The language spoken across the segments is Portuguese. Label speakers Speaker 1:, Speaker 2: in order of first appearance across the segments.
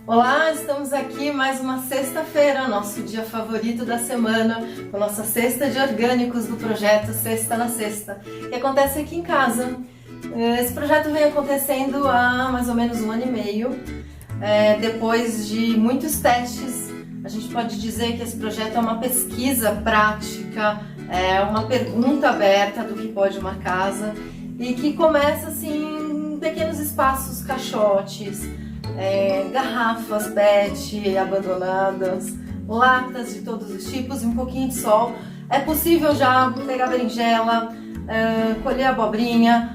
Speaker 1: Olá, estamos aqui mais uma sexta-feira, nosso dia favorito da semana, com a nossa cesta de orgânicos do projeto Sexta na Sexta, que acontece aqui em casa. Esse projeto vem acontecendo há mais ou menos 1 ano e meio, depois de muitos testes. A gente pode dizer que esse projeto é uma pesquisa prática, é uma pergunta aberta do que pode uma casa e que começa assim em pequenos espaços, caixotes, garrafas PET abandonadas, latas de todos os tipos e um pouquinho de sol. É possível já pegar berinjela, colher abobrinha,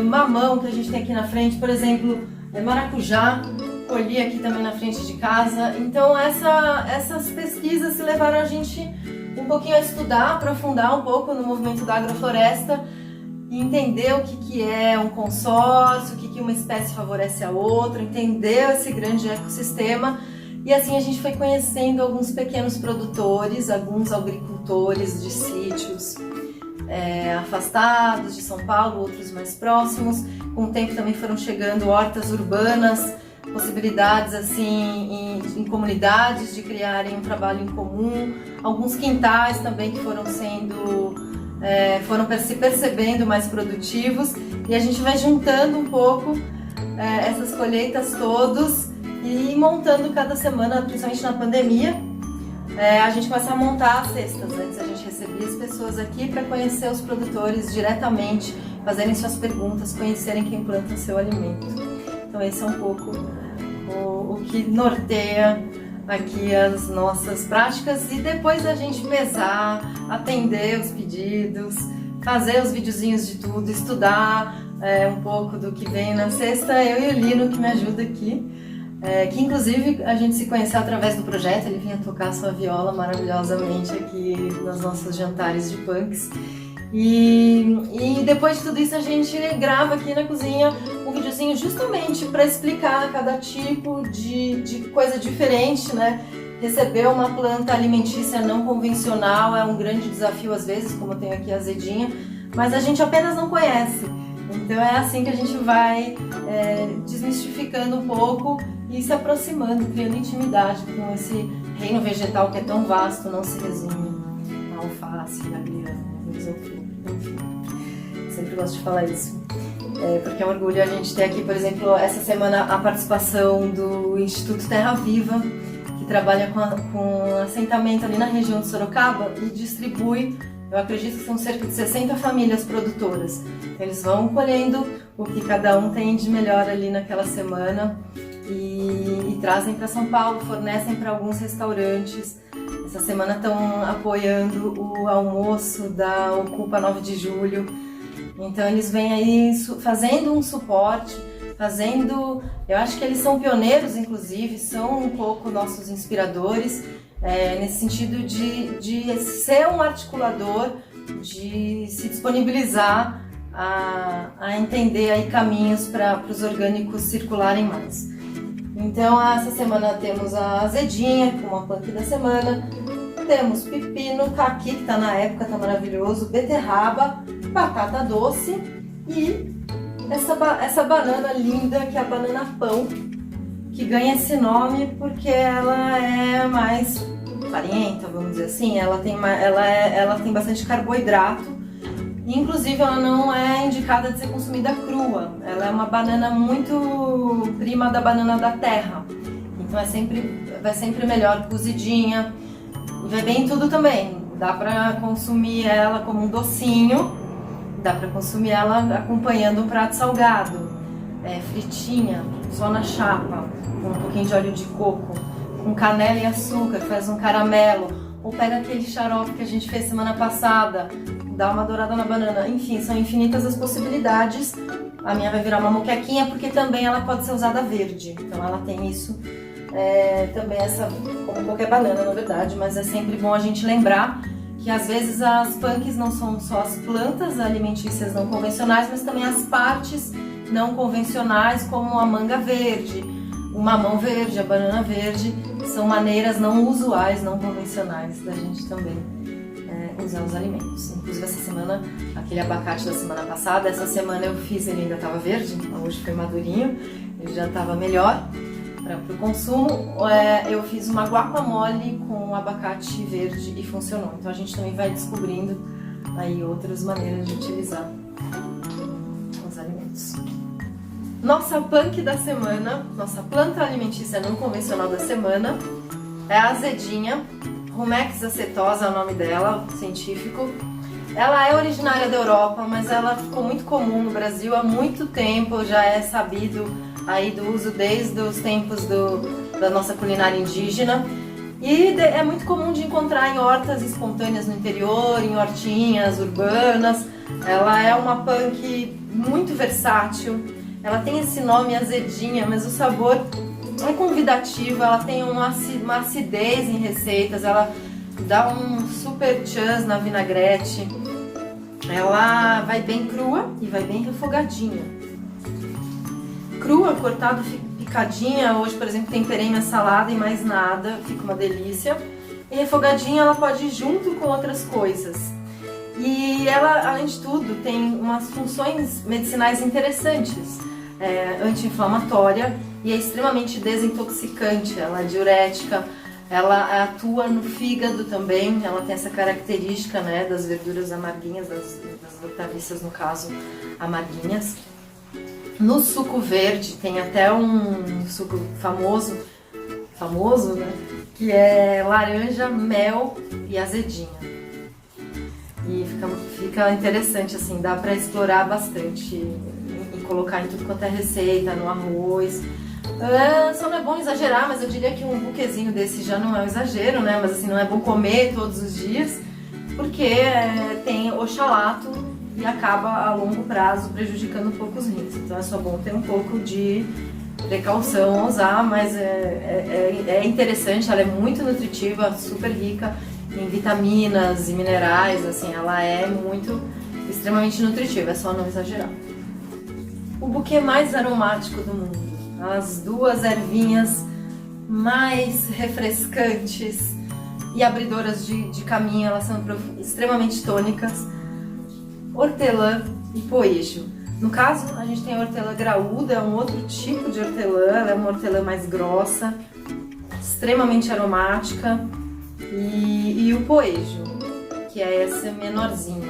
Speaker 1: mamão que a gente tem aqui na frente, por exemplo, maracujá, colhi aqui também na frente de casa. Então essas pesquisas levaram a gente um pouquinho a estudar, aprofundar um pouco no movimento da agrofloresta e entender o que é um consórcio, o que uma espécie favorece a outra, entender esse grande ecossistema. E assim a gente foi conhecendo alguns pequenos produtores, alguns agricultores de sítios afastados de São Paulo, outros mais próximos. Com o tempo também foram chegando hortas urbanas, possibilidades assim em comunidades de criarem um trabalho em comum, alguns quintais também que foram se percebendo mais produtivos, e a gente vai juntando um pouco essas colheitas todos e montando cada semana, principalmente na pandemia. A gente começa a montar as cestas. Antes a gente recebia as pessoas aqui para conhecer os produtores diretamente, fazerem suas perguntas, conhecerem quem planta o seu alimento. Então esse é um pouco o que norteia aqui as nossas práticas, e depois a gente pesar, atender os pedidos, fazer os videozinhos de tudo, estudar um pouco do que vem na cesta. Eu e o Lino, que me ajuda aqui, que inclusive a gente se conheceu através do projeto. Ele vinha tocar sua viola maravilhosamente aqui nos nossos jantares de punks. E depois de tudo isso a gente grava aqui na cozinha um videozinho justamente para explicar cada tipo de coisa diferente, né? Receber uma planta alimentícia não convencional é um grande desafio às vezes, como eu tenho aqui a azedinha, mas a gente apenas não conhece. Então é assim que a gente vai desmistificando um pouco e se aproximando, criando intimidade com esse reino vegetal que é tão vasto, não se resume a alface, a grana, enfim. Sempre gosto de falar isso, porque é um orgulho a gente ter aqui, por exemplo, essa semana a participação do Instituto Terra Viva, que trabalha com assentamento ali na região de Sorocaba e distribui, eu acredito que são cerca de 60 famílias produtoras. Eles vão colhendo o que cada um tem de melhor ali naquela semana e trazem para São Paulo, fornecem para alguns restaurantes. Essa semana estão apoiando o almoço da Ocupa 9 de Julho. Então eles vêm aí fazendo um suporte, eu acho que eles são pioneiros, inclusive, são um pouco nossos inspiradores, nesse sentido de ser um articulador, de se disponibilizar a entender aí caminhos para os orgânicos circularem mais. Então essa semana temos a azedinha como a punk da semana, temos pepino, caqui que está na época, está maravilhoso, beterraba, batata doce e essa banana linda que é a banana pão, que ganha esse nome porque ela é mais farinhenta, vamos dizer assim. Ela tem bastante carboidrato. Inclusive ela não é indicada de ser consumida crua, ela é uma banana muito prima da banana da terra, então vai sempre melhor cozidinha, vai bem em tudo também. Dá para consumir ela como um docinho, dá para consumir ela acompanhando um prato salgado, fritinha, só na chapa, com um pouquinho de óleo de coco, com canela e açúcar, faz um caramelo, ou pega aquele xarope que a gente fez semana passada, dá uma dourada na banana. Enfim, são infinitas as possibilidades. A minha vai virar uma moquequinha porque também ela pode ser usada verde, então ela tem isso, também como qualquer banana na verdade, mas é sempre bom a gente lembrar que às vezes as punks não são só as plantas alimentícias não convencionais, mas também as partes não convencionais, como a manga verde, o mamão verde, a banana verde, são maneiras não usuais, não convencionais da gente também usar os alimentos. Inclusive essa semana, aquele abacate da semana passada, essa semana eu fiz, ele ainda estava verde, hoje foi madurinho, ele já estava melhor. o consumo, eu fiz uma guacamole com abacate verde e funcionou. Então a gente também vai descobrindo aí outras maneiras de utilizar os alimentos. Nossa punk da semana, nossa planta alimentícia não convencional da semana é a azedinha. Rumex acetosa é o nome dela, científico. Ela é originária da Europa, mas ela ficou muito comum no Brasil há muito tempo, já é sabido aí do uso desde os tempos da nossa culinária indígena. E é muito comum de encontrar em hortas espontâneas no interior, em hortinhas urbanas. Ela é uma punk muito versátil, ela tem esse nome azedinha, mas o sabor é convidativo, ela tem uma acidez em receitas, ela dá um super chance na vinagrete. Ela vai bem crua e vai bem refogadinha. Crua, cortado, picadinha, hoje por exemplo temperei minha salada e mais nada, fica uma delícia. E refogadinha ela pode ir junto com outras coisas. E ela, além de tudo, tem umas funções medicinais interessantes. Anti-inflamatória e é extremamente desintoxicante, ela é diurética, ela atua no fígado também, ela tem essa característica, né, das verduras amarguinhas, das hortaliças no caso amarguinhas. No suco verde tem até um suco famoso, né, que é laranja, mel e azedinha. E fica interessante assim, dá para explorar bastante e colocar em tudo quanto é receita, no arroz. Só não é bom exagerar, mas eu diria que um buquezinho desse já não é um exagero, né? Mas assim, não é bom comer todos os dias, porque tem oxalato e acaba a longo prazo prejudicando um pouco os rins. Então é só bom ter um pouco de precaução ao usar, mas é interessante, ela é muito nutritiva, super rica em vitaminas e minerais, assim, ela é extremamente nutritiva, é só não exagerar. O buquê mais aromático do mundo, as duas ervinhas mais refrescantes e abridoras de caminho, elas são extremamente tônicas, hortelã e poejo. No caso, a gente tem a hortelã graúda, é um outro tipo de hortelã, ela é uma hortelã mais grossa, extremamente aromática, e o poejo, que é esse menorzinho.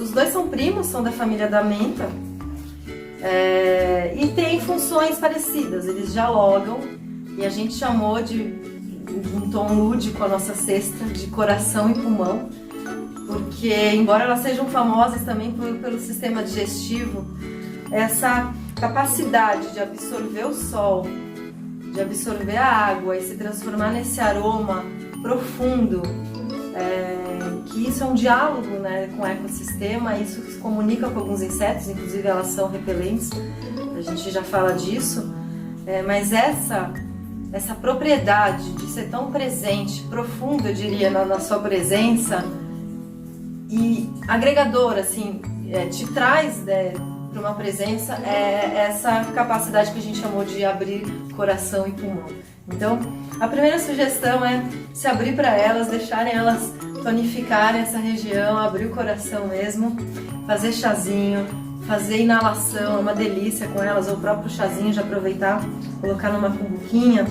Speaker 1: Os dois são primos, são da família da menta, e tem funções parecidas, eles dialogam, e a gente chamou de um tom lúdico a nossa cesta de coração e pulmão, porque embora elas sejam famosas também pelo sistema digestivo, essa capacidade de absorver o sol, de absorver a água e se transformar nesse aroma profundo, que isso é um diálogo, né, com o ecossistema, isso se comunica com alguns insetos, inclusive elas são repelentes, a gente já fala disso, mas essa propriedade de ser tão presente, profundo, eu diria, na sua presença, e agregador, assim, te traz para uma presença essa capacidade que a gente chamou de abrir coração e pulmão. Então, a primeira sugestão é se abrir para elas, deixarem elas tonificarem essa região, abrir o coração mesmo, fazer chazinho, fazer inalação, é uma delícia com elas, ou o próprio chazinho, já aproveitar, colocar numa cumbuquinha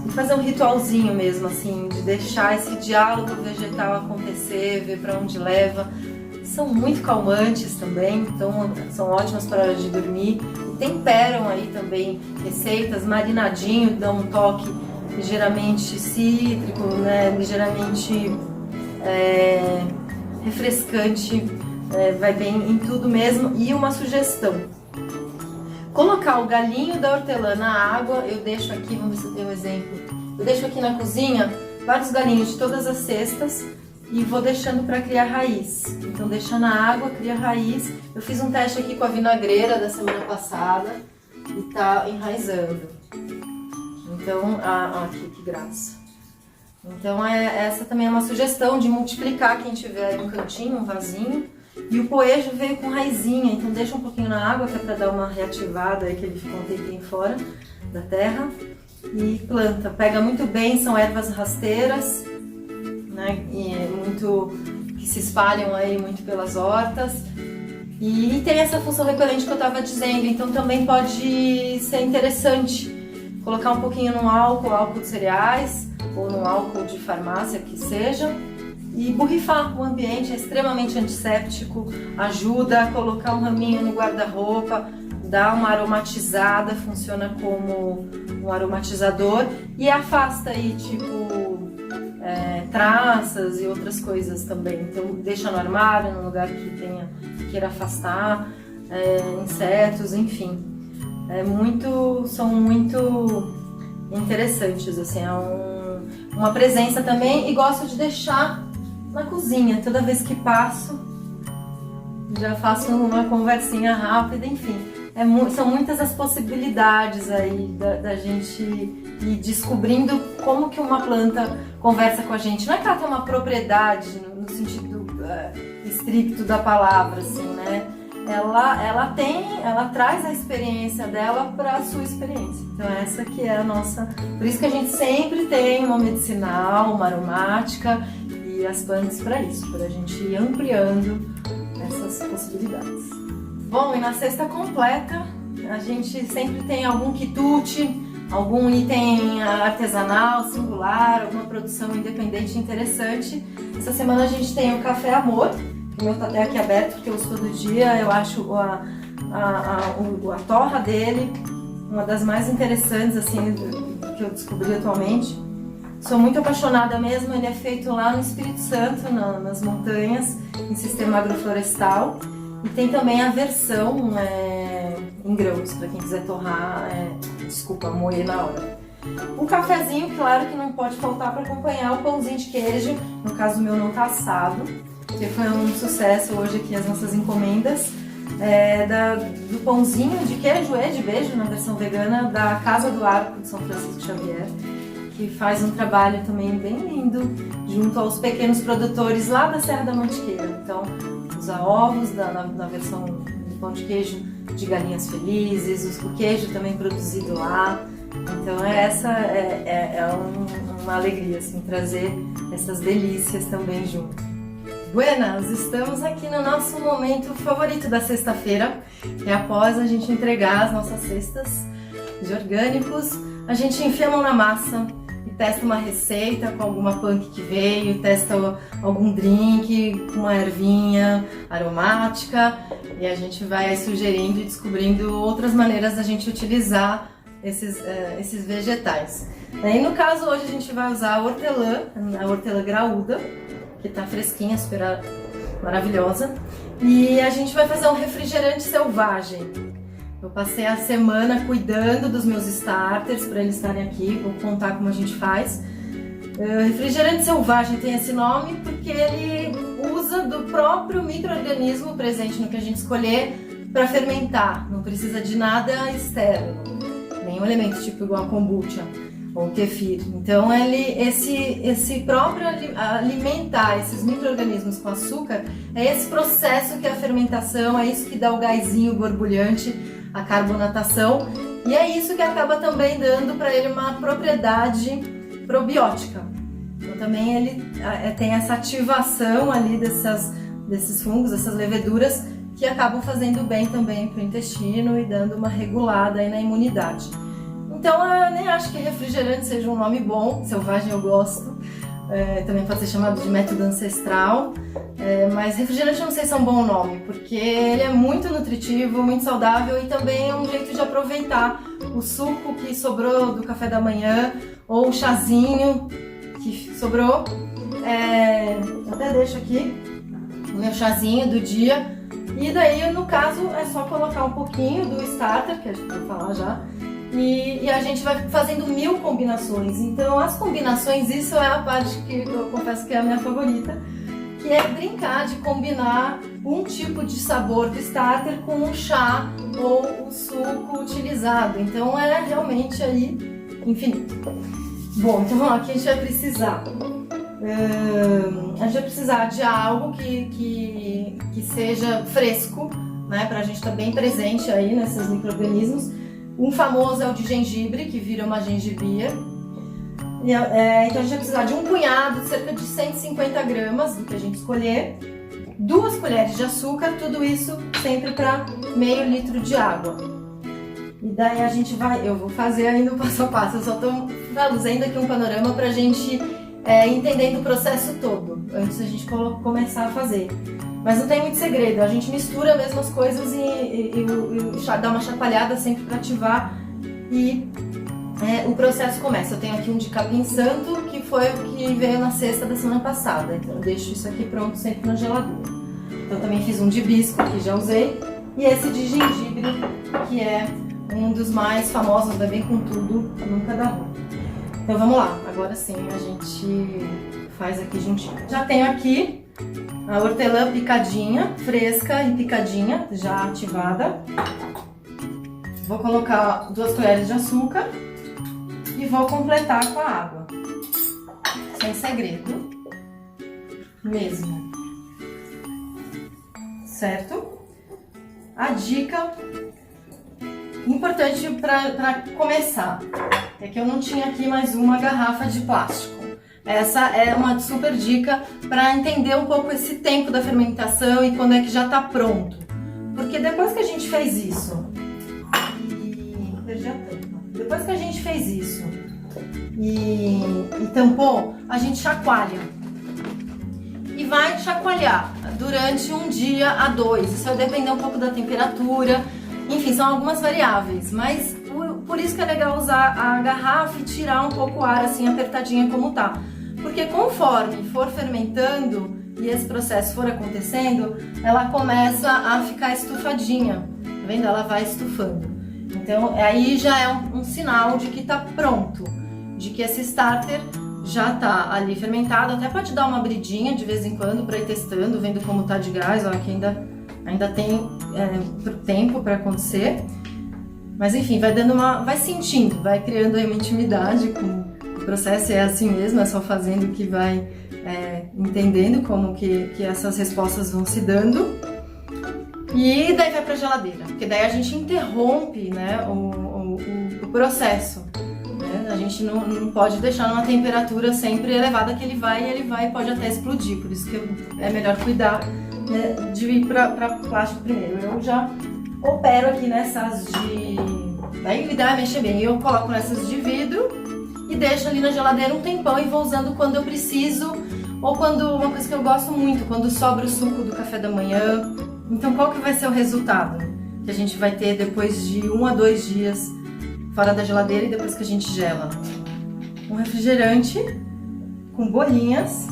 Speaker 1: e fazer um ritualzinho mesmo, assim, de deixar esse diálogo vegetal acontecer, ver para onde leva. São muito calmantes também, então são ótimas para a hora de dormir. E temperam aí também receitas, marinadinho, dão um toque ligeiramente cítrico, né, ligeiramente refrescante, vai bem em tudo mesmo. E uma sugestão: colocar o galinho da hortelã na água. Eu deixo aqui, vamos ver se eu tenho um exemplo. Eu deixo aqui na cozinha vários galinhos de todas as cestas e vou deixando para criar raiz. Então deixa na água, cria raiz. Eu fiz um teste aqui com a vinagreira da semana passada e tá enraizando. Então, aqui, que graça. Então essa também é uma sugestão de multiplicar quem tiver um cantinho, um vasinho. E o poejo veio com raizinha, então deixa um pouquinho na água, que é para dar uma reativada, aí que ele ficou um tempinho fora da terra. E planta, pega muito bem, são ervas rasteiras, né, que se espalham aí muito pelas hortas. E tem essa função repelente que eu estava dizendo, então também pode ser interessante colocar um pouquinho no álcool de cereais ou no álcool de farmácia que seja, e borrifar o ambiente. É extremamente antisséptico, ajuda a colocar um raminho no guarda-roupa, dá uma aromatizada, funciona como um aromatizador e afasta aí traças e outras coisas também. Então deixa no armário, num lugar que queira afastar, insetos, enfim. São muito interessantes, assim, uma presença também, e gosto de deixar na cozinha. Toda vez que passo, já faço uma conversinha rápida, enfim. São muitas as possibilidades aí da gente ir descobrindo como que uma planta conversa com a gente. Não é que ela tem uma propriedade no sentido estricto da palavra, assim, né? Ela traz a experiência dela para a sua experiência. Então essa que é a nossa... Por isso que a gente sempre tem uma medicinal, uma aromática e as plantas para isso, para a gente ir ampliando essas possibilidades. Bom, e na cesta completa a gente sempre tem algum quitute, algum item artesanal, singular, alguma produção independente interessante. Essa semana a gente tem o Café Amor. O meu tá até aqui aberto porque eu uso todo dia. Eu acho a torra dele uma das mais interessantes, assim, que eu descobri atualmente. Sou muito apaixonada mesmo. Ele é feito lá no Espírito Santo, nas montanhas, em sistema agroflorestal. E tem também a versão em grãos, para quem quiser torrar, moer na hora. O cafezinho, claro que não pode faltar para acompanhar o pãozinho de queijo. No caso o meu não tá assado, que foi um sucesso hoje aqui as nossas encomendas. Do pãozinho de queijo e de beijo, na versão vegana, da Casa do Arco de São Francisco Xavier, que faz um trabalho também bem lindo junto aos pequenos produtores lá da Serra da Mantiqueira. Então, usa ovos na versão do pão de queijo de galinhas felizes, o queijo também produzido lá. Então essa uma alegria, assim, trazer essas delícias também junto. Buenas, estamos aqui no nosso momento favorito da sexta-feira, que é após a gente entregar as nossas cestas de orgânicos, a gente enfia a mão na massa e testa uma receita com alguma punk que veio, testa algum drink com uma ervinha aromática, e a gente vai sugerindo e descobrindo outras maneiras da gente utilizar esses vegetais. E no caso hoje a gente vai usar a hortelã graúda, que tá fresquinha, super maravilhosa, e a gente vai fazer um refrigerante selvagem. Eu passei a semana cuidando dos meus starters para eles estarem aqui, vou contar como a gente faz. Refrigerante selvagem tem esse nome porque ele usa do próprio micro-organismo presente no que a gente escolher para fermentar, não precisa de nada externo, nenhum elemento tipo igual a kombucha ou kefir. Então esse próprio alimentar esses micro-organismos com açúcar é esse processo que é a fermentação, é isso que dá o gásinho borbulhante, a carbonatação, e é isso que acaba também dando para ele uma propriedade probiótica. Então também ele tem essa ativação ali desses fungos, dessas leveduras, que acabam fazendo bem também para o intestino e dando uma regulada aí na imunidade. Então eu nem acho que refrigerante seja um nome bom, selvagem eu gosto, também pode ser chamado de método ancestral, mas refrigerante eu não sei se é um bom nome, porque ele é muito nutritivo, muito saudável, e também é um jeito de aproveitar o suco que sobrou do café da manhã ou o chazinho que sobrou. Eu até deixo aqui o meu chazinho do dia, e daí no caso é só colocar um pouquinho do starter, que a gente vai falar já, e a gente vai fazendo 1000 combinações. Então as combinações, isso é a parte que eu confesso que é a minha favorita, que é brincar de combinar um tipo de sabor do starter com um chá ou o suco utilizado. Então é realmente aí infinito. Bom, então vamos lá, o que a gente vai precisar? A gente vai precisar de algo que seja fresco, né, pra gente estar bem presente aí nesses micro-organismos. Um famoso é o de gengibre, que vira uma gengibia. Então a gente vai precisar de um punhado, cerca de 150 gramas, do que a gente escolher. 2 colheres de açúcar, tudo isso sempre para meio litro de água. E daí eu vou fazer ainda o passo a passo, eu só tô trazendo aqui um panorama pra gente entender o processo todo, antes da gente começar a fazer. Mas não tem muito segredo, a gente mistura mesmo as coisas e dá uma chacoalhada sempre para ativar e o processo começa. Eu tenho aqui um de capim santo, que foi o que veio na sexta da semana passada, então eu deixo isso aqui pronto sempre na geladeira. Então também fiz um de hibisco, que já usei, e esse de gengibre, que é um dos mais famosos, vai bem com tudo, nunca dá ruim. Então vamos lá, agora sim a gente faz aqui juntinho. Já tenho aqui a hortelã picadinha, fresca e picadinha, já ativada. Vou colocar 2 colheres de açúcar e vou completar com a água. Sem segredo, mesmo. Certo? A dica importante para começar é que eu não tinha aqui mais uma garrafa de plástico. Essa é uma super dica para entender um pouco esse tempo da fermentação e quando é que já está pronto. Porque depois que a gente fez isso depois que a gente fez isso e tampou, a gente chacoalha. E vai chacoalhar durante 1 dia a 2. Isso vai depender um pouco da temperatura. Enfim, são algumas variáveis, mas por isso que é legal usar a garrafa e tirar um pouco o ar assim apertadinha como tá. Porque conforme for fermentando e esse processo for acontecendo, ela começa a ficar estufadinha, tá vendo? Ela vai estufando. Então aí já é um sinal de que tá pronto, de que esse starter já tá ali fermentado. Até pode dar uma abridinha de vez em quando para ir testando, vendo como tá de gás, ó, que ainda tem tempo para acontecer. Mas enfim, vai sentindo, vai criando aí uma intimidade com o processo. É assim mesmo, é só fazendo que vai entendendo como que essas respostas vão se dando. E daí vai para a geladeira, porque daí a gente interrompe, né, o processo. Né? A gente não pode deixar numa temperatura sempre elevada, que ele pode até explodir. Por isso que é melhor cuidar, né, de ir para plástico primeiro. Eu já opero aqui nessas de... Daí o ideal é mexer bem. Eu coloco nessas de vidro e deixo ali na geladeira um tempão e vou usando quando eu preciso, ou quando, uma coisa que eu gosto muito, quando sobra o suco do café da manhã. Então qual que vai ser o resultado que a gente vai ter depois de 1 a 2 dias fora da geladeira e depois que a gente gela? Um refrigerante com bolinhas.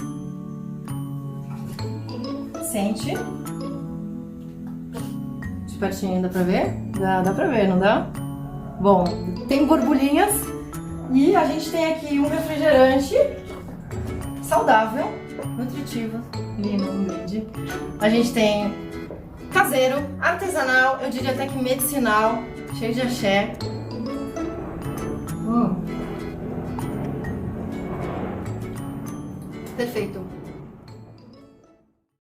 Speaker 1: Sente. De pertinho dá pra ver? Dá pra ver, não dá? Bom, tem borbulhinhas e a gente tem aqui um refrigerante saudável, nutritivo, ali no brinde. A gente tem caseiro, artesanal, eu diria até que medicinal, cheio de axé. Perfeito.